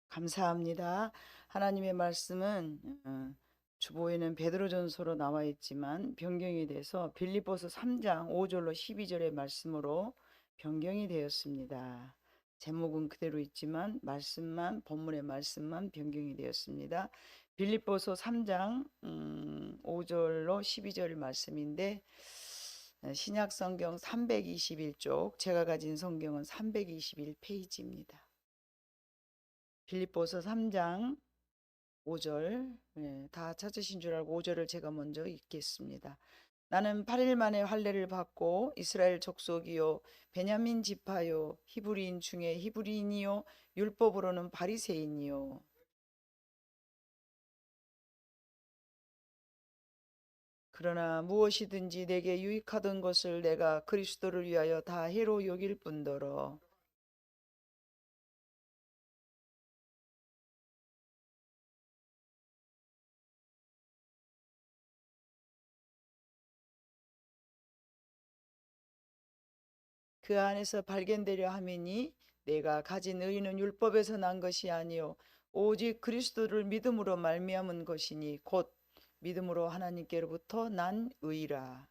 감사합니다. 하나님의 말씀은 주보에는 베드로전서로 나와 있지만 변경이 돼서 빌립보서 3장 5절로 12절의 말씀으로 변경이 되었습니다. 제목은 그대로 있지만 말씀만 본문의 말씀만 변경이 되었습니다. 빌립보서 3장 5절로 12절 말씀인데 신약 성경 321쪽, 제가 가진 성경은 321페이지입니다. 빌립보서 3장 5절, 다 찾으신 줄 알고 5절을 제가 먼저 읽겠습니다. 나는 8일 만에 할례를 받고 이스라엘 족속이요 베냐민 지파요 히브리인 중에 히브리인이요 율법으로는 바리새인이요. 그러나 무엇이든지 내게 유익하던 것을 내가 그리스도를 위하여 다 해로 여길 뿐더러 그 안에서 발견되려 함이니 내가 가진 의는 율법에서 난 것이 아니요 오직 그리스도를 믿음으로 말미암은 것이니 곧 믿음으로 하나님께로부터 난 의라.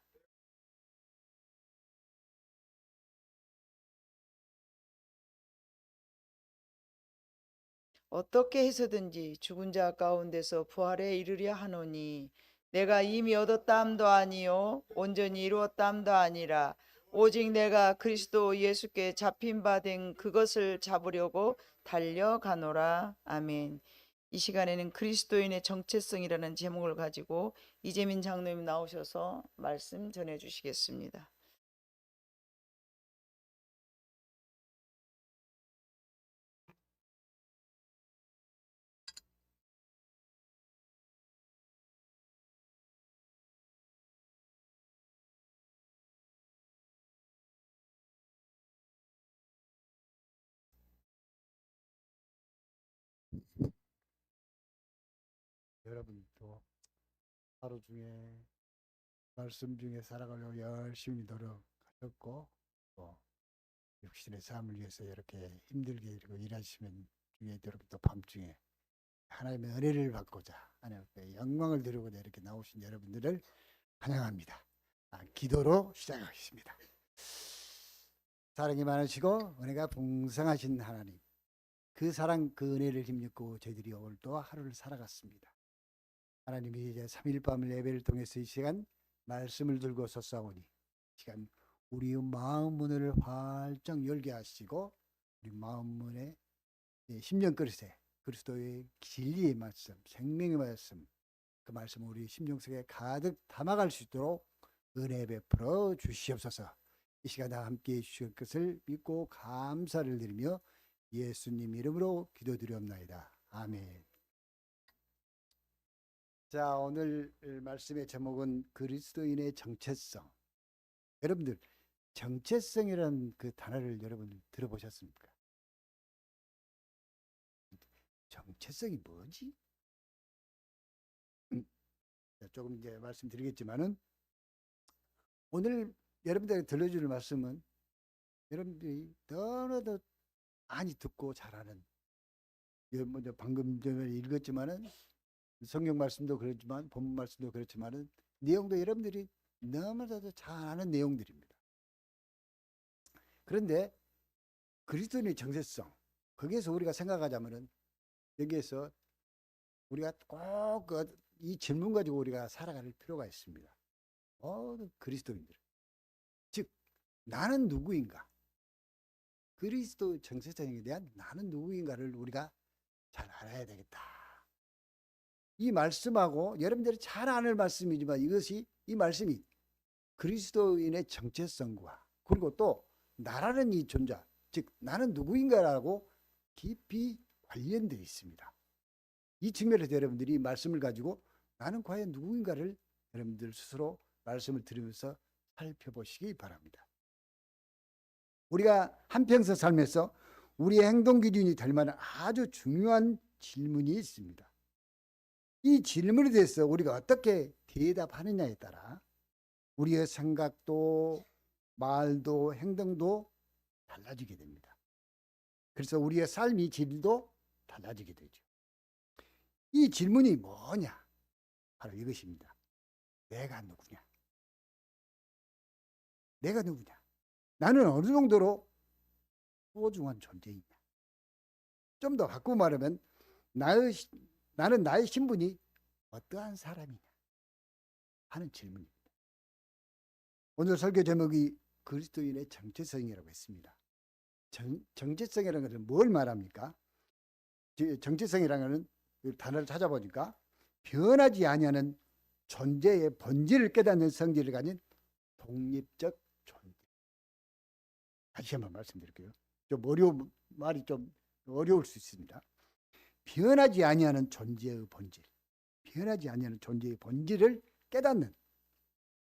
어떻게 해서든지 죽은 자 가운데서 부활에 이르려 하노니 내가 이미 얻었다함도 아니요 온전히 이루었다함도 아니라 오직 내가 그리스도 예수께 잡힌 바 된 그것을 잡으려고 달려가노라. 아멘. 이 시간에는 그리스도인의 정체성이라는 제목을 가지고 이재민 장로님 나오셔서 말씀 전해 주시겠습니다. 여러분도 하루 중에 말씀 중에 살아가려고 열심히 노력하셨고 또 육신의 삶을 위해서 이렇게 힘들게 이렇게 일하시면 중에 여러분 또 밤중에 하나님의 은혜를 받고자 하나님께 영광을 드리고자 이렇게 나오신 여러분들을 환영합니다. 기도로 시작하겠습니다. 사랑이 많으시고 은혜가 풍성하신 하나님, 그 사랑 그 은혜를 힘입고 저희들이 오늘도 하루를 살아갔습니다. 하나님이 이제 3일 밤을 예배를 통해서 이 시간 말씀을 들고 섰사오니 시간 우리 마음 문을 활짝 열게 하시고 우리 마음 문에 심령 그릇에 그리스도의 진리의 말씀, 생명의 말씀, 그 말씀을 우리 심령 속에 가득 담아갈 수 있도록 은혜 베풀어 주시옵소서. 이 시간 다 함께해 주실 것을 믿고 감사를 드리며 예수님 이름으로 기도드리옵나이다. 아멘. 자, 오늘 말씀의 제목은 그리스도인의 정체성. 여러분들 정체성이라는 그 단어를 여러분 들어보셨습니까? 정체성이 뭐지? 조금 이제 말씀드리겠지만은 오늘 여러분들에게 들려줄 말씀은 여러분들이 너무나도 많이 듣고 잘하는, 먼저 방금 전에 읽었지만은 성경 말씀도 그렇지만 본문 말씀도 그렇지만은 내용도 여러분들이 너무나도 잘 아는 내용들입니다. 그런데 그리스도인의 정체성, 거기에서 우리가 생각하자면은 여기에서 우리가 꼭 이 질문 가지고 우리가 살아갈 필요가 있습니다. 그리스도인들, 즉 나는 누구인가? 그리스도 정체성에 대한 나는 누구인가를 우리가 잘 알아야 되겠다. 이 말씀하고 여러분들이 잘 아는 말씀이지만 이 말씀이 그리스도인의 정체성과 그리고 또 나라는 이 존재, 즉 나는 누구인가라고 깊이 관련되어 있습니다. 이 측면에서 여러분들이 이 말씀을 가지고 나는 과연 누구인가를 여러분들 스스로 말씀을 들으면서 살펴보시기 바랍니다. 우리가 한평생 살면서 우리의 행동 기준이 될 만한 아주 중요한 질문이 있습니다. 이 질문에 대해서 우리가 어떻게 대답하느냐에 따라 우리의 생각도 말도 행동도 달라지게 됩니다. 그래서 우리의 삶의 질도 달라지게 되죠. 이 질문이 뭐냐? 바로 이것입니다. 내가 누구냐? 내가 누구냐? 나는 어느 정도로 소중한 존재이냐? 좀 더 바꾸고 말하면 나는 나의 신분이 어떠한 사람이냐 하는 질문입니다. 오늘 설교 제목이 그리스도인의 정체성이라고 했습니다. 정체성이라는 것은 뭘 말합니까? 정체성이라는 단어를 찾아보니까 변하지 아니하는 존재의 본질을 깨닫는 성질을 가진 독립적 존재. 다시 한번 말씀드릴게요. 말이 좀 어려울 수 있습니다. 변하지 아니하는 존재의 본질, 변하지 아니하는 존재의 본질을 깨닫는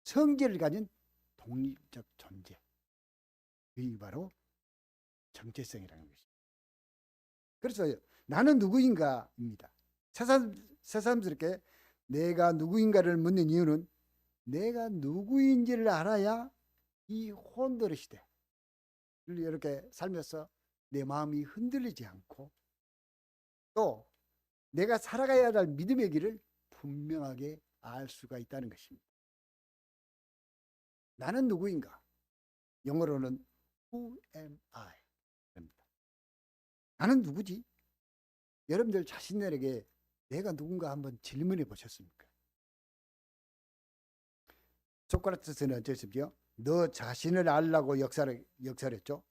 성질을 가진 독립적 존재. 이게 바로 정체성이라는 것입니다. 그래서 나는 누구인가입니다. 새삼스럽게 내가 누구인가를 묻는 이유는 내가 누구인지를 알아야 이 혼돈의 시대를 이렇게 살면서 내 마음이 흔들리지 않고 또 내가 살아가야 할 믿음의 길을 분명하게 알 수가 있다는 것입니다. 나는 누구인가? 영어로는 Who am I? 입니다. 나는 누구지? 여러분들 자신들에게 내가 누군가 한번 질문해 보셨습니까? 소크라테스는 어쨌습니까? 너 자신을 알라고 역설했죠.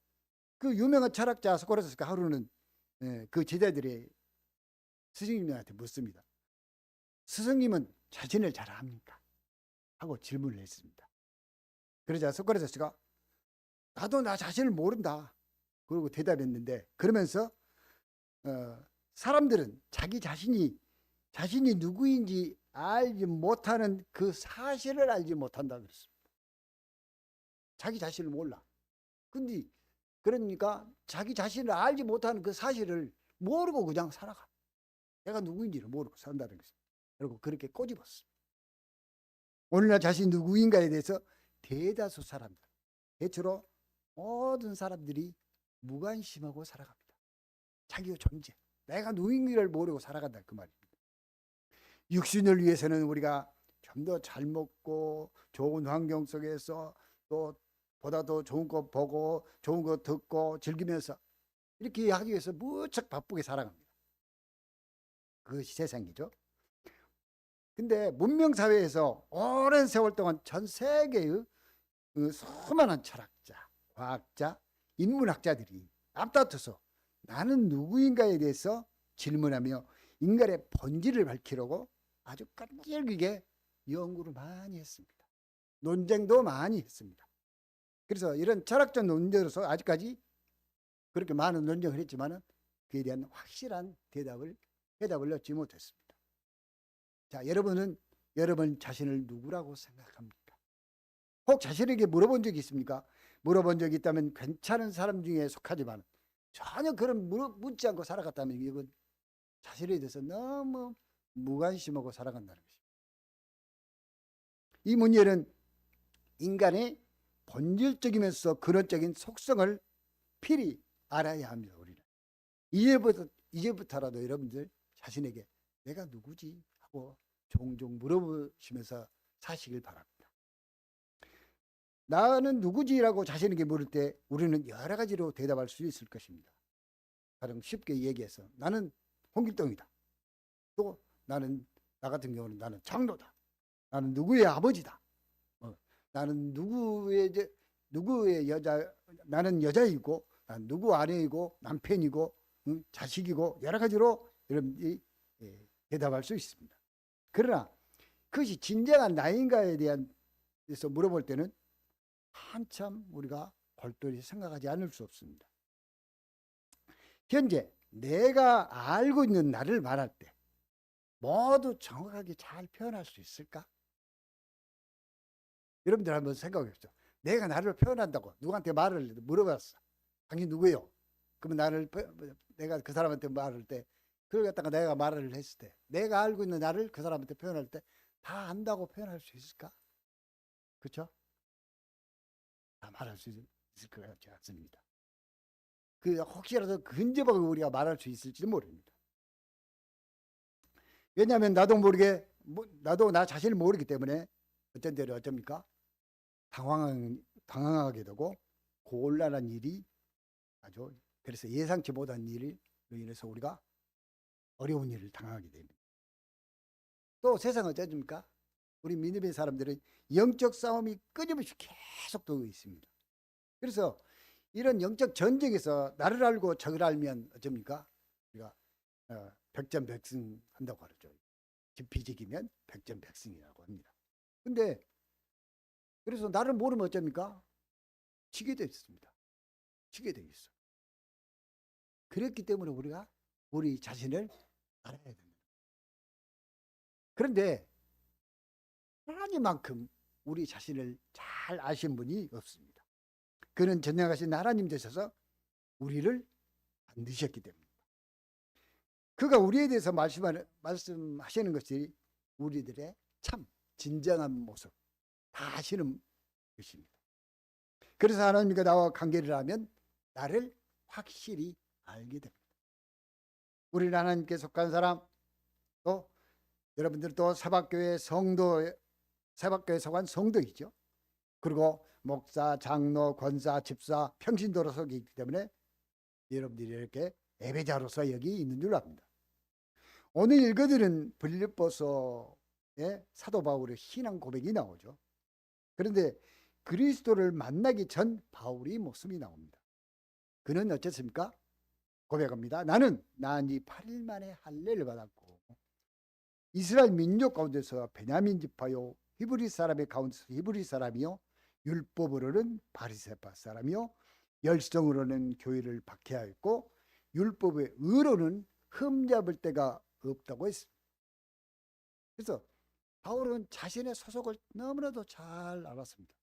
그 유명한 철학자 소크라테스가 하루는 그 제자들의 스승님한테 묻습니다. 스승님은 자신을 잘 압니까? 하고 질문을 했습니다. 그러자 소크라테스가 나도 나 자신을 모른다. 그러고 대답했는데 그러면서 사람들은 자기 자신이 누구인지 알지 못하는 그 사실을 알지 못한다 그랬습니다. 자기 자신을 몰라. 근데 그러니까 자기 자신을 알지 못하는 그 사실을 모르고 그냥 살아가. 내가 누구인지를 모르고 산다는 것입니다. 그리고 그렇게 꼬집었습니다. 오늘날 자신이 누구인가에 대해서 대다수 사람들, 대체로 모든 사람들이 무관심하고 살아갑니다. 자기의 존재, 내가 누구인지를 모르고 살아간다 그 말입니다. 육신을 위해서는 우리가 좀 더 잘 먹고 좋은 환경 속에서 또 보다 더 좋은 거 보고 좋은 거 듣고 즐기면서 이렇게 하기 위해서 무척 바쁘게 살아갑니다. 그것이 세상이죠. 근데 문명사회에서 오랜 세월 동안 전 세계의 그 수많은 철학자, 과학자, 인문학자들이 앞다퉈서 나는 누구인가에 대해서 질문하며 인간의 본질을 밝히려고 아주 끈질기게 연구를 많이 했습니다. 논쟁도 많이 했습니다. 그래서 이런 철학적 논쟁으로서 아직까지 그렇게 많은 논쟁을 했지만 그에 대한 확실한 대답을 얻지 못했습니다. 자, 여러분은 여러분 자신을 누구라고 생각합니까? 혹 자신에게 물어본 적이 있습니까? 물어본 적이 있다면 괜찮은 사람 중에 속하지만 전혀 그런 묻지 않고 살아갔다면 이건 자신에 대해서 너무 무관심하고 살아간다는 것입니다. 이 문제는 인간의 본질적이면서 근원적인 속성을 필히 알아야 합니다. 우리는 이제부터라도 여러분들 자신에게 내가 누구지 하고 종종 물어보시면서 사시길 바랍니다. 나는 누구지라고 자신에게 물을 때 우리는 여러 가지로 대답할 수 있을 것입니다. 가장 쉽게 얘기해서 나는 홍길동이다. 또 나는 나 같은 경우는 나는 장로다. 나는 누구의 아버지다. 나는 누구의 여자, 나는 여자이고, 난 누구 아내이고, 남편이고, 자식이고, 여러 가지로 여러분들이 대답할 수 있습니다. 그러나 그것이 진정한 나인가에 대해서 물어볼 때는 한참 우리가 골똘히 생각하지 않을 수 없습니다. 현재 내가 알고 있는 나를 말할 때 모두 정확하게 잘 표현할 수 있을까? 여러분들 한번 생각해 보십시오. 내가 나를 표현한다고 누구한테 말을 물어봤어. 당신 누구예요? 그러면 내가 그 사람한테 말할 때 그걸 갖다가 내가 말을 했을 때 내가 알고 있는 나를 그 사람한테 표현할 때 다 안다고 표현할 수 있을까? 그렇죠? 다 말할 수 있을 것 같지 않습니다. 그 혹시라도 근접하게 우리가 말할 수 있을지도 모릅니다. 왜냐하면 나도 모르게 나도 나 자신을 모르기 때문에 어떤 때는 어쩝니까? 당황하게 되고 곤란한 일이 아주 그래서 예상치 못한 일로 인해서 우리가 어려운 일을 당하게 됩니다. 또 세상은 어쩌십니까? 우리 믿음의 사람들은 영적 싸움이 끊임없이 계속 되고 있습니다. 그래서 이런 영적 전쟁에서 나를 알고 적을 알면 어쩝니까? 우리가 백전백승 한다고 하죠. 지피지기면 백전백승이라고 합니다. 근데 그래서 나를 모르면 어쩝니까? 지게 돼 있습니다. 지게 돼 있어. 그랬기 때문에 우리가 우리 자신을 알아야 됩니다. 그런데 하나님만큼 우리 자신을 잘 아신 분이 없습니다. 그는 전능하신 하나님 되셔서 우리를 만드셨기 때문입니다. 그가 우리에 대해서 말씀하시는 것이 우리들의 참 진정한 모습 다 아시는 것입니다. 그래서 하나님과 나와 관계를 하면 나를 확실히 알게 됩니다. 우리는 하나님께 속한 사람, 또 여러분들 또 사박교회 속한 성도이죠. 그리고 목사, 장로, 권사, 집사, 평신도로 속해 있기 때문에 여러분들이 이렇게 예배자로서 여기 있는 줄 압니다. 오늘 읽어드린 빌립보서의 사도 바울의 신앙 고백이 나오죠. 그런데 그리스도를 만나기 전 바울의 모습이 나옵니다. 그는 어쨌습니까? 고백합니다. 나는 이 8일 만에 할례를 받았고 이스라엘 민족 가운데서 베냐민 지파요 히브리 사람의 가운데서 히브리 사람이요 율법으로는 바리새파 사람이요 열성으로는 교회를 박해하였고 율법의 의로는 흠잡을 데가 없다고 했습니다. 그래서 바울은 자신의 소속을 너무나도 잘 알았습니다.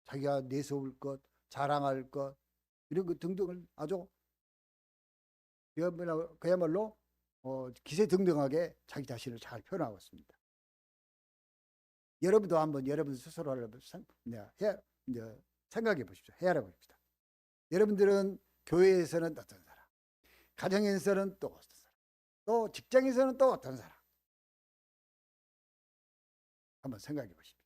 자기가 내세울 것, 자랑할 것 이런 것 등등을 아주 그야말로 기세등등하게 자기 자신을 잘 표현하고 있습니다. 여러분도 한번 여러분 스스로를 생각해 보십시오. 헤아려 봅시다. 여러분들은 교회에서는 어떤 사람, 가정에서는 또 어떤 사람, 또 직장에서는 또 어떤 사람. 한번 생각해 보십시오.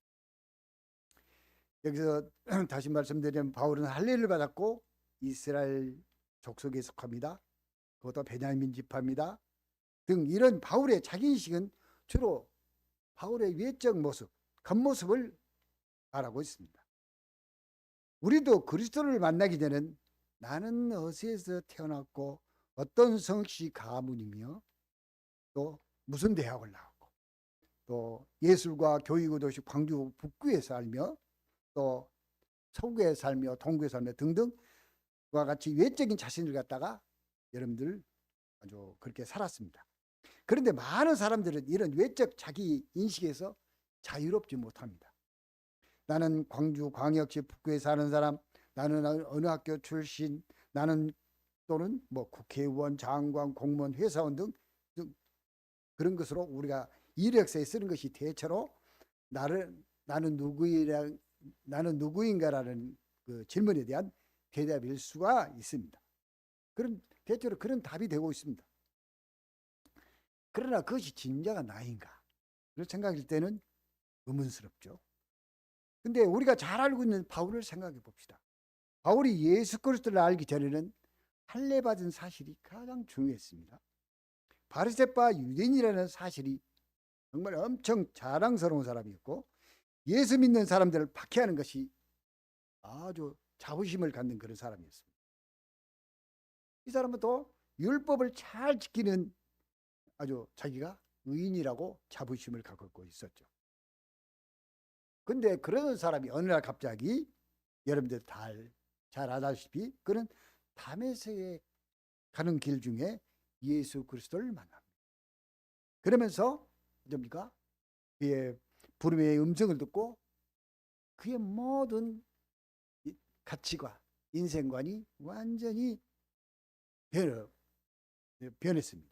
여기서 다시 말씀드리면 바울은 할례를 받았고 이스라엘 족속에 속합니다. 그것도 베냐민 지파입니다. 등 이런 바울의 자기인식은 주로 바울의 외적 모습, 겉모습을 말하고 있습니다. 우리도 그리스도를 만나기 전에는 나는 어디에서 태어났고 어떤 성씨 가문이며 또 무슨 대학을 나왔고 또 예술과 교육의 도시 광주 북구에 살며 또 서구에 살며 동구에 살며 등등과 같이 외적인 자신을 갖다가 여러분들 아주 그렇게 살았습니다. 그런데 많은 사람들은 이런 외적 자기 인식에서 자유롭지 못합니다. 나는 광주 광역시 북구에 사는 사람, 나는 어느 학교 출신, 나는 또는 뭐 국회의원, 장관, 공무원, 회사원 등 그런 것으로 우리가 이력서에 쓰는 것이 대체로 나는 누구인가라는 그 질문에 대한 대답일 수가 있습니다. 대체로 그런 답이 되고 있습니다. 그러나 그것이 진정한 나인가? 그런 생각일 때는 의문스럽죠. 근데 우리가 잘 알고 있는 바울을 생각해 봅시다. 바울이 예수 그리스도를 알기 전에는 할례 받은 사실이 가장 중요했습니다. 바리새파 유대인이라는 사실이 정말 엄청 자랑스러운 사람이었고 예수 믿는 사람들을 박해하는 것이 아주 자부심을 갖는 그런 사람이었습니다. 이 사람은 또 율법을 잘 지키는 아주 자기가 의인이라고 자부심을 갖고 있었죠. 근데 그런 사람이 어느 날 갑자기 여러분들 잘 아다시피 그는 다메섹에 가는 길 중에 예수 그리스도를 만납니다. 그러면서 뭡니까? 그의 부름의 음성을 듣고 그의 모든 가치관, 인생관이 완전히 변했습니다.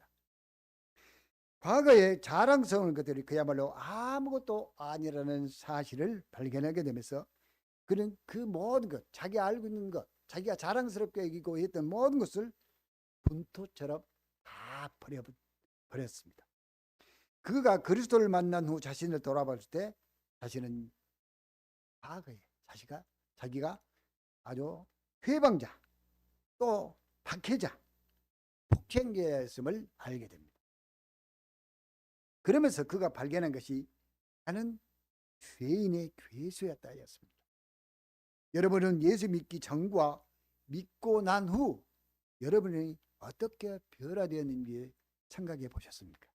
과거에 자랑스러운 것들이 그야말로 아무것도 아니라는 사실을 발견하게 되면서 그는 그 모든 것, 자기 알고 있는 것, 자기가 자랑스럽게 여기고 했던 모든 것을 분토처럼 다 버렸습니다. 그가 그리스도를 만난 후 자신을 돌아봤을 때 자신은 과거에 자기가 아주 회방자, 또 박해자, 폭행자였음을 알게 됩니다. 그러면서 그가 발견한 것이 나는 죄인의 괴수였다였습니다. 여러분은 예수 믿기 전과 믿고 난 후 여러분이 어떻게 변화되었는지 생각해 보셨습니까?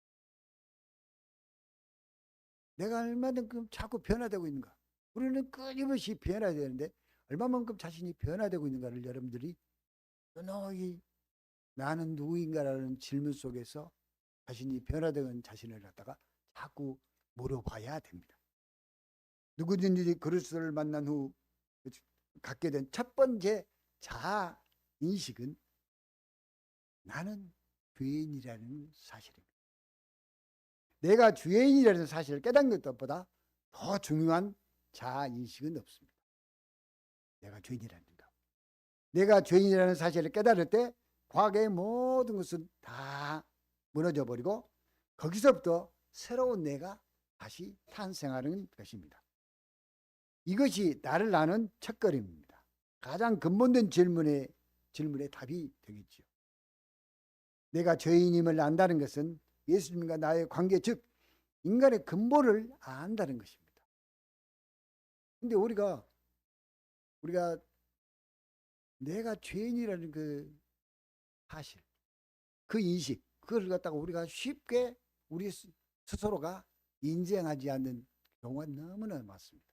내가 얼마만큼 자꾸 변화되고 있는가? 우리는 끊임없이 변화되는데 얼마만큼 자신이 변화되고 있는가를 여러분들이 너희 나는 누구인가라는 질문 속에서 자신이 변화된 자신을 갖다가 자꾸 물어봐야 됩니다. 누구든지 그리스도를 만난 후 갖게 된 첫 번째 자아 인식은 나는 죄인이라는 사실입니다. 내가 죄인이라는 사실을 깨닫는 것보다 더 중요한 자아 인식은 없습니다. 내가 죄인이라는 것. 내가 죄인이라는 사실을 깨달을 때 과거의 모든 것은 다 무너져 버리고 거기서부터 새로운 내가 다시 탄생하는 것입니다. 이것이 나를 아는 첫걸음입니다. 가장 근본된 질문의 답이 되겠죠. 내가 죄인임을 안다는 것은 예수님과 나의 관계, 즉 인간의 근본을 안다는 것입니다. 근데 우리가 내가 죄인이라는 그 사실, 그 인식, 그걸 갖다가 우리가 쉽게 우리 스스로가 인정하지 않는 경우가 너무나 많습니다.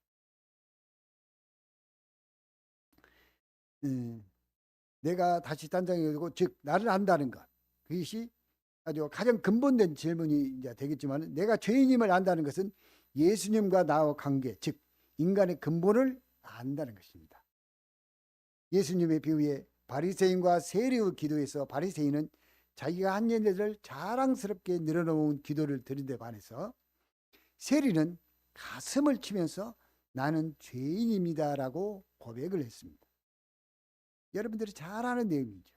내가 다시 단정해 두고, 즉 나를 안다는 것, 그것이 아주 가장 근본된 질문이 이제 되겠지만, 내가 죄인임을 안다는 것은 예수님과 나와 관계, 즉 인간의 근본을 안다는 것입니다. 예수님의 비유에 바리새인과 세리의 기도에서 바리새인은 자기가 한 일을 자랑스럽게 늘어놓은 기도를 드린 데 반해서 세리는 가슴을 치면서 나는 죄인입니다라고 고백을 했습니다. 여러분들이 잘 아는 내용이죠.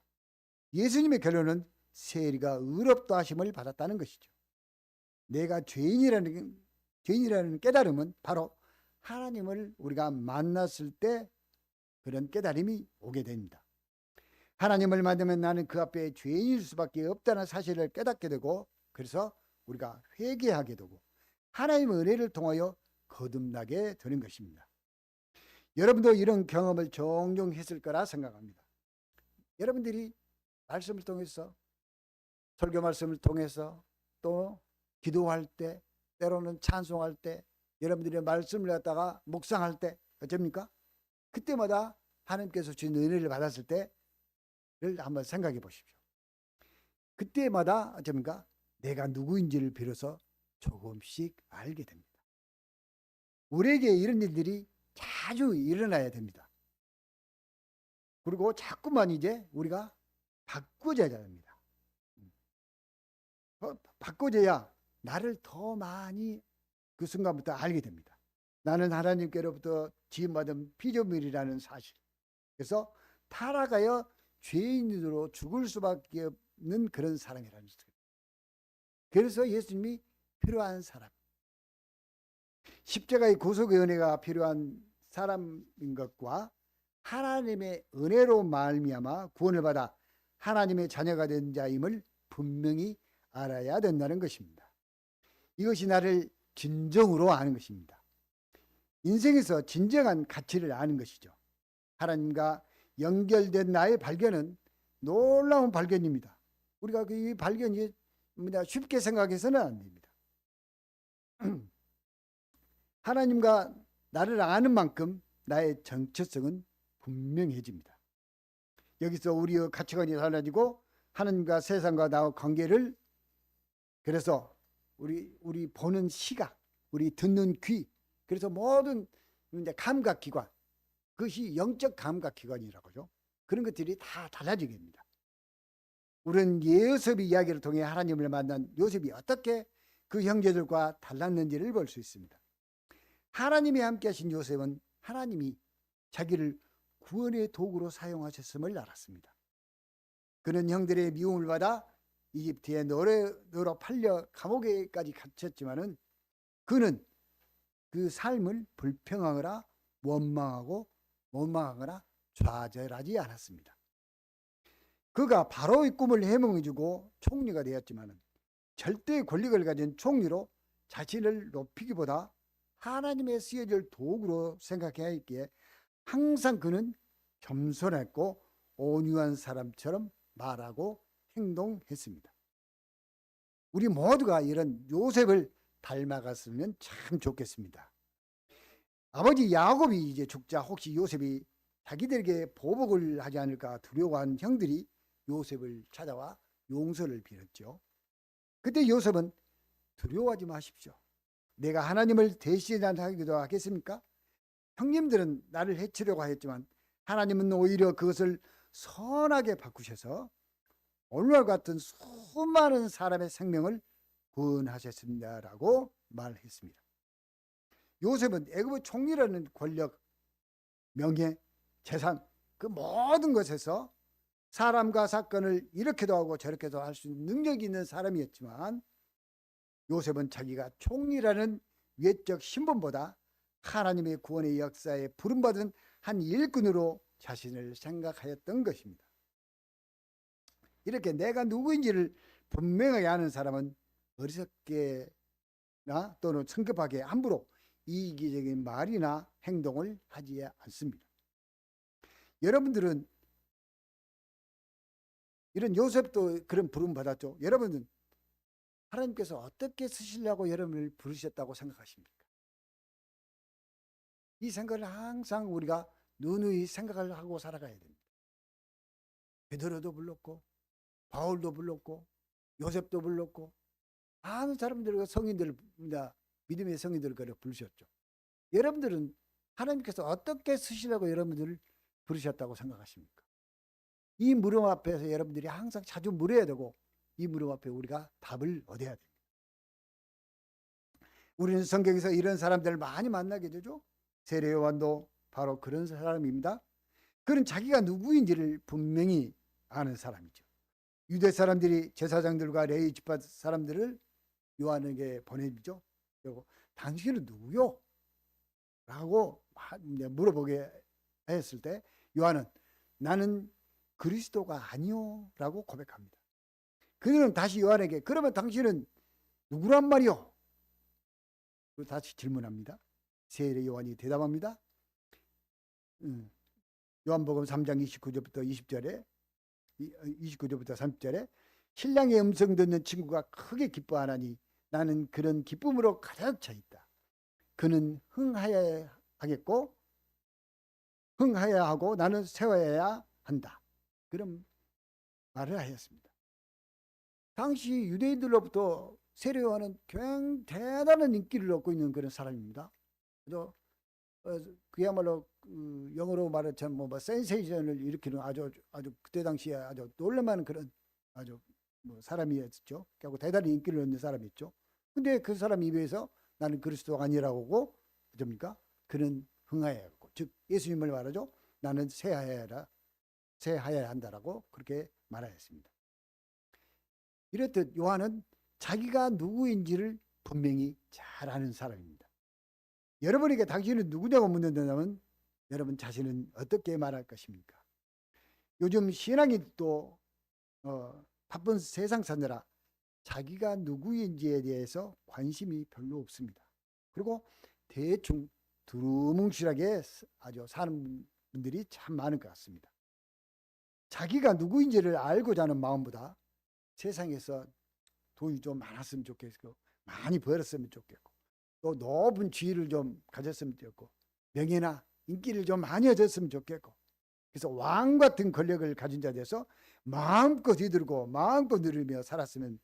예수님의 결론은 세리가 의롭다 하심을 받았다는 것이죠. 내가 죄인이라는 깨달음은 바로 하나님을 우리가 만났을 때 그런 깨달음이 오게 됩니다. 하나님을 만나면 나는 그 앞에 죄인일 수밖에 없다는 사실을 깨닫게 되고, 그래서 우리가 회개하게 되고 하나님의 은혜를 통하여 거듭나게 되는 것입니다. 여러분도 이런 경험을 종종 했을 거라 생각합니다. 여러분들이 말씀을 통해서, 설교 말씀을 통해서, 또 기도할 때, 때로는 찬송할 때, 여러분들의 말씀을 갖다가 묵상할 때 어쩝니까? 그때마다 하나님께서 주신 은혜를 받았을 때를 한번 생각해 보십시오. 그때마다 어쩝니까? 내가 누구인지를 비로소 조금씩 알게 됩니다. 우리에게 이런 일들이 자주 일어나야 됩니다. 그리고 자꾸만 이제 우리가 바꿔줘야 됩니다. 바꿔줘야 나를 더 많이 그 순간부터 알게 됩니다. 나는 하나님께로부터 지음받은 피조물이라는 사실. 그래서 타락하여 죄인으로 죽을 수밖에 없는 그런 사람이라는 사실. 그래서 예수님이 필요한 사람, 십자가의 구속의 은혜가 필요한 사람인 것과 하나님의 은혜로 말미암아 구원을 받아 하나님의 자녀가 된 자임을 분명히 알아야 된다는 것입니다. 이것이 나를 진정으로 아는 것입니다. 인생에서 진정한 가치를 아는 것이죠. 하나님과 연결된 나의 발견은 놀라운 발견입니다. 우리가 이 발견이 쉽게 생각해서는 안 됩니다. 하나님과 나를 아는 만큼 나의 정체성은 분명해집니다. 여기서 우리의 가치관이 달라지고 하나님과 세상과 나의 관계를, 그래서 우리 보는 시각, 우리 듣는 귀, 그래서 모든 감각기관, 그것이 영적 감각기관이라고 하죠. 그런 것들이 다 달라지게 됩니다. 우리는 요셉의 이야기를 통해 하나님을 만난 요셉이 어떻게 그 형제들과 달랐는지를 볼 수 있습니다. 하나님이 함께 하신 요셉은 하나님이 자기를 구원의 도구로 사용하셨음을 알았습니다. 그는 형들의 미움을 받아 이집트에 너로 팔려 감옥에까지 갇혔지만은 그는 그 삶을 불평하거나 원망하거나 좌절하지 않았습니다. 그가 바로의 꿈을 해몽해주고 총리가 되었지만은 절대 권력을 가진 총리로 자신을 높이기보다 하나님의 쓰여질 도구로 생각해야 했기에 항상 그는 겸손했고 온유한 사람처럼 말하고 행동했습니다. 우리 모두가 이런 요셉을 닮아갔으면 참 좋겠습니다. 아버지 야곱이 이제 죽자 혹시 요셉이 자기들에게 보복을 하지 않을까 두려워한 형들이 요셉을 찾아와 용서를 빌었죠. 그때 요셉은 두려워하지 마십시오. 내가 하나님을 대신하기도 하겠습니까? 형님들은 나를 해치려고 하였지만 하나님은 오히려 그것을 선하게 바꾸셔서 오늘과 같은 수많은 사람의 생명을 구원하셨습니다라고 말했습니다. 요셉은 애굽의 총리라는 권력, 명예, 재산 그 모든 것에서 사람과 사건을 이렇게도 하고 저렇게도 할 수 있는 능력이 있는 사람이었지만 요셉은 자기가 총리라는 외적 신분보다 하나님의 구원의 역사에 부름받은 한 일꾼으로 자신을 생각하였던 것입니다. 이렇게 내가 누구인지를 분명하게 아는 사람은 어리석게나 또는 성급하게 함부로 이기적인 말이나 행동을 하지 않습니다. 여러분들은 이런 요셉도 그런 부름 받았죠. 여러분은 하나님께서 어떻게 쓰시려고 여러분을 부르셨다고 생각하십니까? 이 생각을 항상 우리가 누누이 생각을 하고 살아가야 됩니다. 베드로도 불렀고 바울도 불렀고 요셉도 불렀고 많은 사람들과 성인들, 믿음의 성인들을 그렇게 부르셨죠. 여러분들은 하나님께서 어떻게 쓰시려고 여러분들을 부르셨다고 생각하십니까? 이 물음 앞에서 여러분들이 항상 자주 물어야 되고 이 물음 앞에 우리가 답을 얻어야 됩니다. 우리는 성경에서 이런 사람들을 많이 만나게 되죠. 세례 요한도 바로 그런 사람입니다. 그는 자기가 누구인지를 분명히 아는 사람이죠. 유대 사람들이 제사장들과 레위 지파 사람들을 요한에게 보내주죠. 그리고 당신은 누구요? 라고 물어보게 했을 때 요한은 나는 그리스도가 아니요 라고 고백합니다. 그들은 다시 요한에게 그러면 당신은 누구란 말이요? 그리고 다시 질문합니다. 세례 요한이 대답합니다. 요한복음 3장 29절부터 20절에 29절부터 30절에 신랑의 음성 듣는 친구가 크게 기뻐하나니 나는 그런 기쁨으로 가득 차 있다. 그는 흥하여야 하고 나는 세워야 한다. 그런 말을 하였습니다. 당시 유대인들로부터 세례 요한은 굉장히 대단한 인기를 얻고 있는 그런 사람입니다. 그야말로 영어로 말하자면 뭐 센세이션을 일으키는 아주 그때 당시에 아주 놀랄만한 그런 아주 사람이었죠. 결국 대단히 인기를 얻는 사람이었죠. 근데 그 사람 입에서 나는 그리스도가 아니라고 하고 어쩝니까? 그는 흥하여야 하고, 즉 예수님을 말하죠. 나는 새하여야 한다라고 그렇게 말하였습니다. 이렇듯 요한은 자기가 누구인지를 분명히 잘 아는 사람입니다. 여러분에게 당신은 누구냐고 묻는다면 여러분 자신은 어떻게 말할 것입니까? 요즘 신앙이 또 바쁜 세상 사느라 자기가 누구인지에 대해서 관심이 별로 없습니다. 그리고 대충 두루뭉실하게 아주 사는 분들이 참 많은 것 같습니다. 자기가 누구인지를 알고자 하는 마음보다 세상에서 돈이 좀 많았으면 좋겠고 많이 벌었으면 좋겠고 또 높은 지위를 좀 가졌으면 좋겠고 명예나 인기를 좀 많이 얻었으면 좋겠고 그래서 왕 같은 권력을 가진 자 돼서 마음껏 뒤들고 마음껏 누리며 살았으면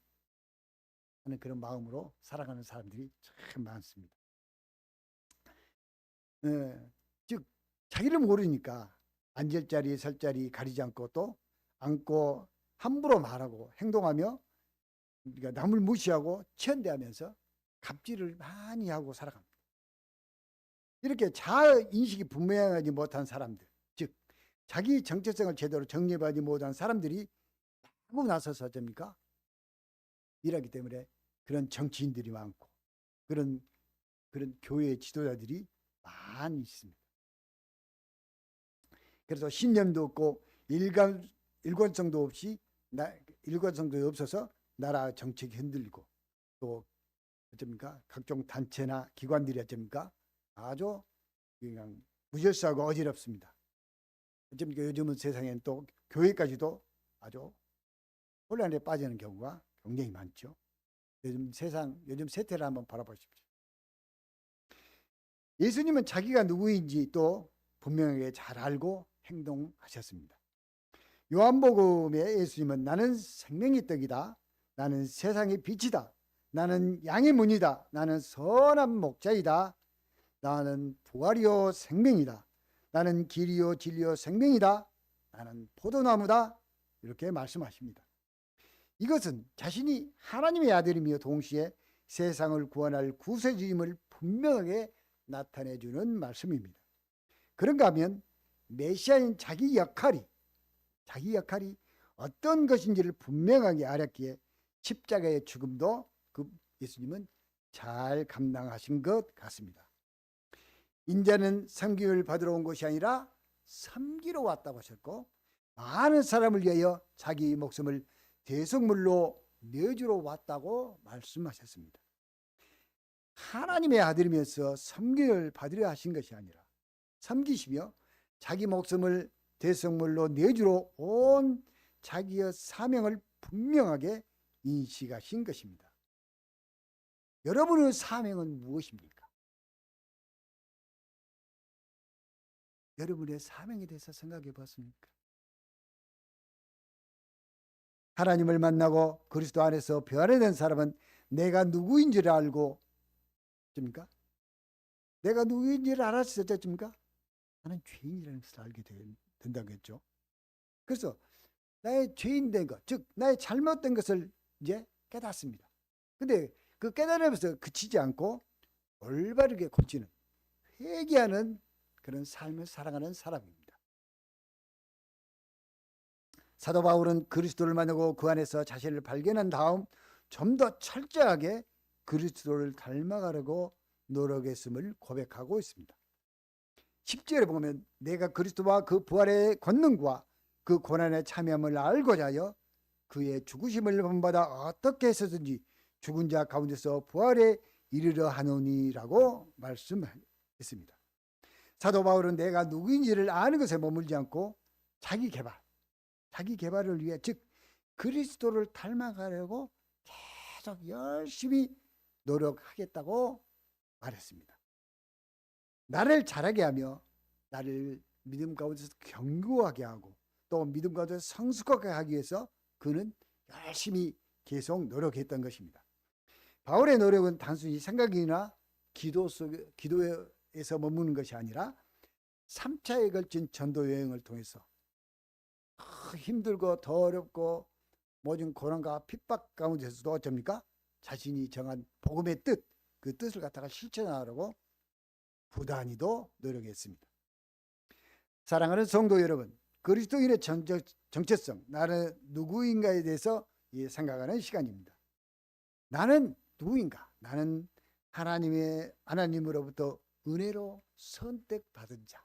하는 그런 마음으로 살아가는 사람들이 참 많습니다. 즉 자기를 모르니까 앉을 자리 설 자리 가리지 않고 또 앉고 함부로 말하고 행동하며 우리가 남을 무시하고 천대하면서 갑질을 많이 하고 살아갑니다. 이렇게 자아인식이 분명하지 못한 사람들, 즉 자기 정체성을 제대로 정립하지 못한 사람들이 마구 나서서 어쩝니까? 일하기 때문에 그런 정치인들이 많고 그런 교회 지도자들이 많이 있습니다. 그래서 신념도 없고 일관성도 없어서 나라 정책이 흔들리고 또 어쩝니까? 각종 단체나 기관들이 어쩝니까? 아주 그냥 무질서하고 어지럽습니다. 어쩝니까? 요즘은 세상엔 또 교회까지도 아주 혼란에 빠지는 경우가 굉장히 많죠. 요즘 세태를 한번 바라보십시오. 예수님은 자기가 누구인지 또 분명하게 잘 알고 행동하셨습니다. 요한복음에 예수님은 나는 생명의 떡이다. 나는 세상의 빛이다. 나는 양의 문이다. 나는 선한 목자이다. 나는 부활이요 생명이다. 나는 길이요 진리요 생명이다. 나는 포도나무다. 이렇게 말씀하십니다. 이것은 자신이 하나님의 아들이며 동시에 세상을 구원할 구세주임을 분명하게 나타내주는 말씀입니다. 그런가 하면 메시아인 자기 역할이 어떤 것인지를 분명하게 알았기에 십자가의 죽음도 예수님은 잘 감당하신 것 같습니다. 인자는 섬김을 받으러 온 것이 아니라 섬기러 왔다고 하셨고 많은 사람을 위하여 자기 목숨을 대속물로 내주러 왔다고 말씀하셨습니다. 하나님의 아들이면서 섬김을 받으려 하신 것이 아니라 섬기시며 자기 목숨을 대속물로 내주러 온 자기의 사명을 분명하게 인식하신 것입니다. 여러분의 사명은 무엇입니까? 여러분의 사명에 대해서 생각해 봤습니까? 하나님을 만나고 그리스도 안에서 변화된 사람은 내가 누구인지를 알고 어쩝니까? 내가 누구인지를 알았을 때 어쩝니까? 나는 죄인이라는 것을 알게 된다겠죠. 그래서 나의 죄인된 것, 즉 나의 잘못된 것을 이제 깨닫습니다. 근데 그 깨달으면서 그치지 않고 올바르게 고치는, 회개하는 그런 삶을 살아가는 사람입니다. 사도 바울은 그리스도를 만나고 그 안에서 자신을 발견한 다음 좀 더 철저하게 그리스도를 닮아가려고 노력했음을 고백하고 있습니다. 10절에 보면 내가 그리스도와 그 부활의 권능과 그 고난에 참여함을 알고자 하여 그의 죽으심을 본받아 어떻게 해서든지 죽은 자 가운데서 부활에 이르려 하노니라고 말씀했습니다. 사도 바울은 내가 누구인지를 아는 것에 머물지 않고 자기 개발을 위해, 즉 그리스도를 닮아가려고 계속 열심히 노력하겠다고 말했습니다. 나를 자라게 하며 나를 믿음 가운데서 견고하게 하고 또 믿음 가운데서 성숙하게 하기 위해서 그는 열심히 계속 노력했던 것입니다. 바울의 노력은 단순히 생각이나 기도에서 머무는 것이 아니라 3차에 걸친 전도 여행을 통해서 힘들고 더 어렵고 모든 고난과 핍박 가운데서도 어쩝니까? 자신이 정한 복음의 뜻, 그 뜻을 갖다가 실천하려고 부단히도 노력했습니다. 사랑하는 성도 여러분, 그리스도인의 정체성, 나는 누구인가에 대해서 생각하는 시간입니다. 나는 누구인가? 나는 하나님으로부터 은혜로 선택받은 자,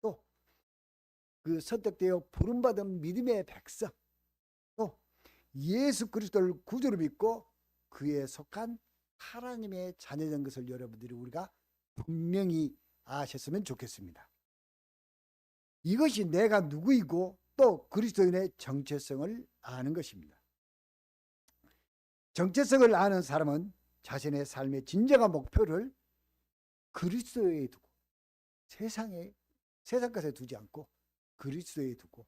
또 그 선택되어 부름받은 믿음의 백성, 또 예수 그리스도를 구주로 믿고 그에 속한 하나님의 자녀된 것을 여러분들이 우리가 분명히 아셨으면 좋겠습니다. 이것이 내가 누구이고 또 그리스도인의 정체성을 아는 것입니다. 정체성을 아는 사람은 자신의 삶의 진정한 목표를 그리스도에 두고 세상 것에 두지 않고 그리스도에 두고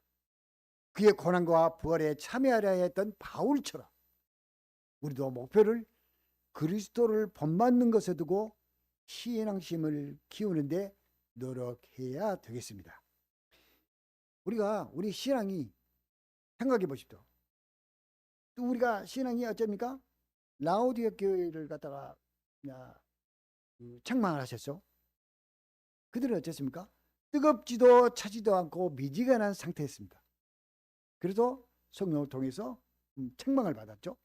그의 고난과 부활에 참여하려 했던 바울처럼 우리도 목표를 그리스도를 본받는 것에 두고 신앙심을 키우는데 노력해야 되겠습니다. 우리 신앙이, 생각해 보십시오. 또 우리가 신앙이 어쩝니까? 라오디게 교회를 갖다가 책망을 하셨죠. 그들은 어쨌습니까? 뜨겁지도 차지도 않고 미지근한 상태였습니다. 그래서 성령을 통해서 책망을 받았죠.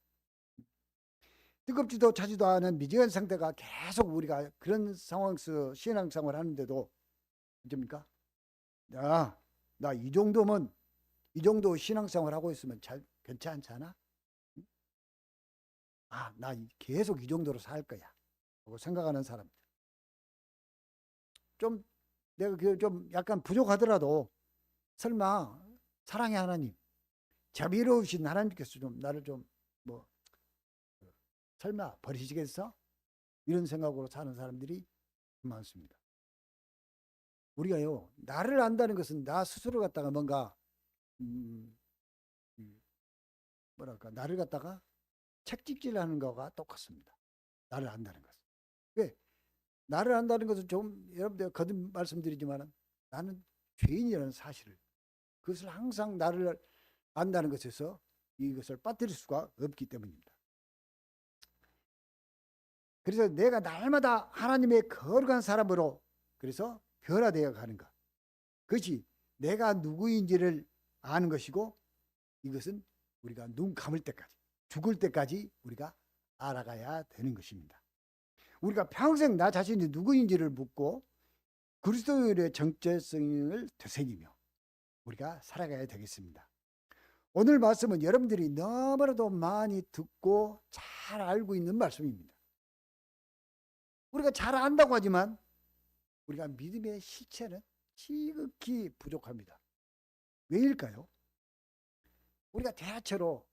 뜨겁지도 차지도 않은 미지근한 상태가 계속 우리가 그런 상황에서 신앙생활을 하는데도 어쩝니까? 야, 나 이 정도면 이 정도 신앙생활 하고 있으면 잘 괜찮잖아. 나 계속 이 정도로 살 거야. 하고 생각하는 사람들. 좀 내가 좀 약간 부족하더라도 설마 사랑의 하나님, 자비로우신 하나님께서 좀 나를 좀 뭐 설마 버리시겠어? 이런 생각으로 사는 사람들이 많습니다. 우리가요, 나를 안다는 것은 나 스스로 갖다가 뭔가 뭐랄까 나를 갖다가 책찍질하는 거가 똑같습니다. 나를 안다는 것은. 왜? 나를 안다는 것은 좀 여러분들 거듭 말씀드리지만 나는 죄인이라는 사실을 그것을 항상 나를 안다는 것에서 이것을 빠뜨릴 수가 없기 때문입니다. 그래서 내가 날마다 하나님의 거룩한 사람으로 그래서 변화되어 가는 것. 그것이 내가 누구인지를 아는 것이고 이것은 우리가 눈 감을 때까지 죽을 때까지 우리가 알아가야 되는 것입니다. 우리가 평생 나 자신이 누구인지를 묻고 그리스도의 정체성을 되새기며 우리가 살아가야 되겠습니다. 오늘 말씀은 여러분들이 너무나도 많이 듣고 잘 알고 있는 말씀입니다. 우리가 잘 안다고 하지만 우리가 믿음의 실체는 지극히 부족합니다. 왜일까요? 우리가 대체로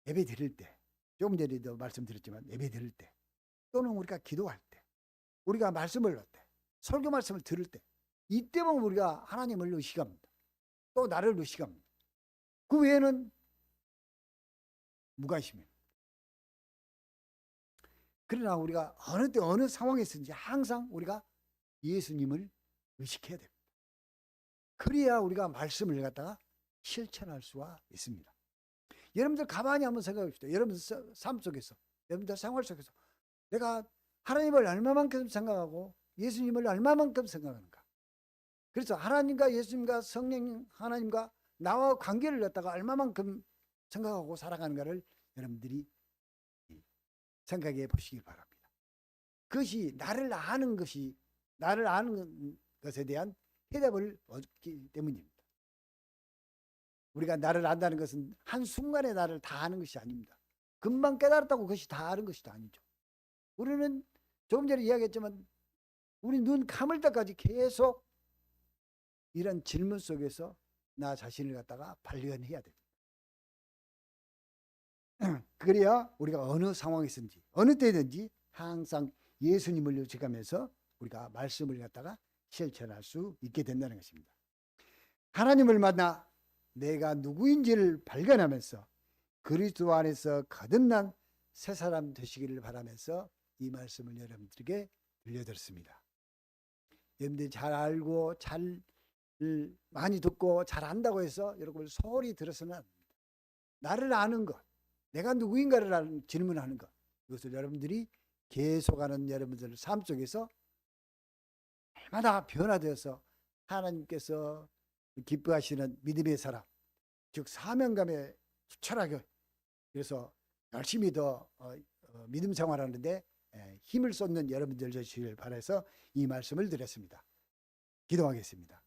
예배 드릴 때, 조금 전에도 말씀드렸지만 예배 드릴 때 또는 우리가 기도할 때, 우리가 말씀을 할 때, 설교 말씀을 들을 때 이때만 우리가 하나님을 의식합니다. 또 나를 의식합니다. 그 외에는 무관심입니다. 그러나 우리가 어느 때 어느 상황에서든지 항상 우리가 예수님을 의식해야 됩니다. 그래야 우리가 말씀을 갖다가 실천할 수가 있습니다. 여러분들 가만히 한번 생각해 봅시다. 여러분들 삶 속에서, 여러분들 생활 속에서 내가 하나님을 얼마만큼 생각하고 예수님을 얼마만큼 생각하는가. 그래서 하나님과 예수님과 성령 하나님과 나와 관계를 갖다가 얼마만큼 생각하고 살아가는가를 여러분들이 생각해 보시길 바랍니다. 그것이 나를 아는 것에 대한 해답을 얻기 때문입니다. 우리가 나를 안다는 것은 한순간에 나를 다 아는 것이 아닙니다. 금방 깨달았다고 그것이 다 아는 것이 아니죠. 우리는 조금 전에 이야기했지만 우리 눈 감을 때까지 계속 이런 질문 속에서 나 자신을 갖다가 발견해야 됩니다. 그래야 우리가 어느 상황에서든지 어느 때든지 항상 예수님을 의식하면서 우리가 말씀을 갖다가 실천할 수 있게 된다는 것입니다. 하나님을 만나 내가 누구인지를 발견하면서 그리스도 안에서 거듭난 새 사람 되시기를 바라면서 이 말씀을 여러분들에게 들려드렸습니다. 여러분들이 잘 알고 잘 많이 듣고 잘 안다고 해서 여러분을 소홀히 들어서는 안 됩니다. 나를 아는 것, 내가 누구인가를 질문하는 것, 이것을 여러분들이 계속하는 여러분들 삶 속에서 날마다 변화되어서 하나님께서 기뻐하시는 믿음의 사람, 즉 사명감에 투철하게 그래서 열심히 더 믿음 생활하는데 힘을 쏟는 여러분들 되시길 바라서 이 말씀을 드렸습니다. 기도하겠습니다.